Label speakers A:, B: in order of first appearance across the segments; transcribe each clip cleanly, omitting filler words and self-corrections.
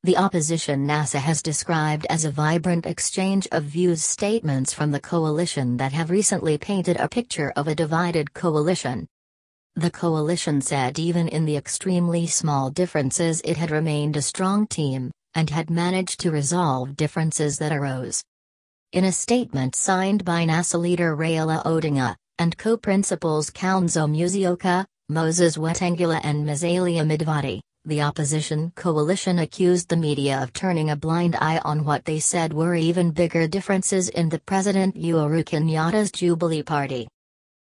A: The opposition NASA has described as a vibrant exchange of views statements from the coalition that have recently painted a picture of a divided coalition. The coalition said even in the extremely small differences it had remained a strong team, and had managed to resolve differences that arose. In a statement signed by NASA leader Raila Odinga, and co-principals Kalonzo Musyoka, Moses Wetang'ula and Musalia Mudavadi, the opposition coalition accused the media of turning a blind eye on what they said were even bigger differences in the President Uhuru Kenyatta's Jubilee party.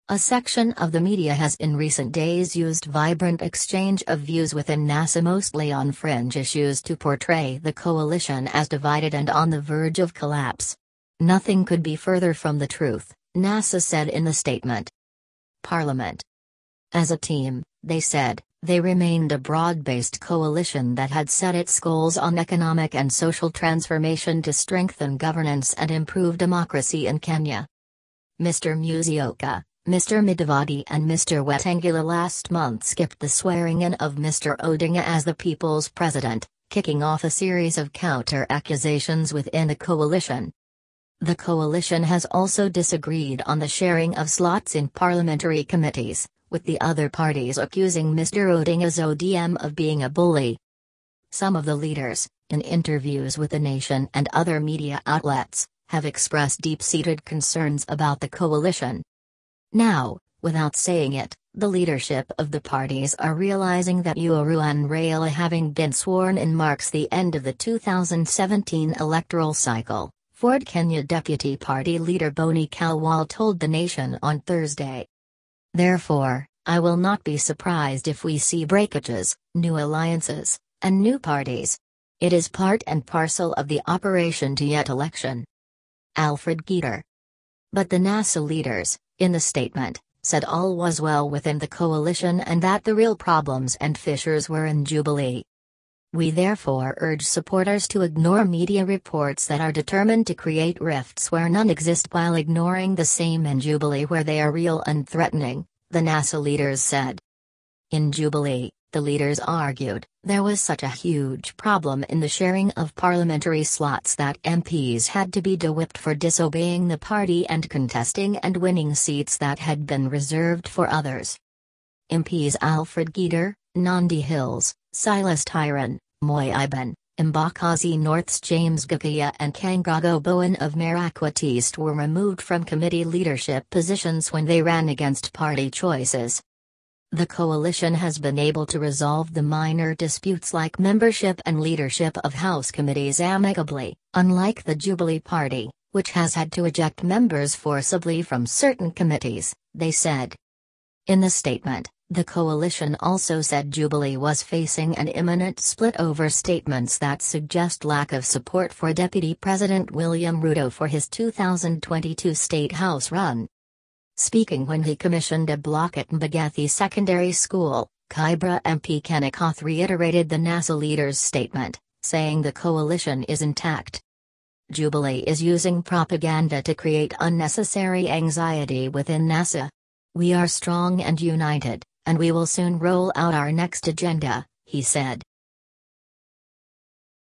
A: A section of the media has in recent days used vibrant exchange of views within NASA mostly on fringe issues to portray the coalition as divided and on the verge of collapse. Nothing could be further from the truth, NASA said in the statement. Parliament. As a team, they said, they remained a broad-based coalition that had set its goals on economic and social transformation to strengthen governance and improve democracy in Kenya. Mr. Musyoka, Mr. Mudavadi and Mr. Wetang'ula last month skipped the swearing-in of Mr. Odinga as the people's president, kicking off a series of counter-accusations within the coalition. The coalition has also disagreed on the sharing of slots in parliamentary committees, with the other parties accusing Mr. Odinga's ODM of being a bully. Some of the leaders, in interviews with The Nation and other media outlets, have expressed deep-seated concerns about the coalition. Now, without saying it, the leadership of the parties are realizing that Uhuru and Raila having been sworn in marks the end of the 2017 electoral cycle, Ford Kenya Deputy Party leader Boni Khalwal told The Nation on Thursday. Therefore, I will not be surprised if we see breakages, new alliances, and new parties. It is part and parcel of the operation to yet election. Alfred Geter. But the NASA leaders, in the statement, said all was well within the coalition and that the real problems and fissures were in Jubilee. We therefore urge supporters to ignore media reports that are determined to create rifts where none exist while ignoring the same in Jubilee where they are real and threatening, the NASA leaders said. In Jubilee, the leaders argued, there was such a huge problem in the sharing of parliamentary slots that MPs had to be de-whipped for disobeying the party and contesting and winning seats that had been reserved for others. MPs Alfred Geter, Nandi Hills, Silas Tyron, Moi Iban, Embakasi North's James Gakaya and Kangago Bowen of Marakwet East were removed from committee leadership positions when they ran against party choices. The coalition has been able to resolve the minor disputes like membership and leadership of House committees amicably, unlike the Jubilee Party, which has had to eject members forcibly from certain committees, they said. In the statement, the coalition also said Jubilee was facing an imminent split over statements that suggest lack of support for Deputy President William Ruto for his 2022 State House run. Speaking when he commissioned a block at Mbagathi Secondary School, Kibra MP Kenyatta reiterated the NASA leaders' statement, saying the coalition is intact. Jubilee is using propaganda to create unnecessary anxiety within NASA. We are strong and united, and we will soon roll out our next agenda, he said.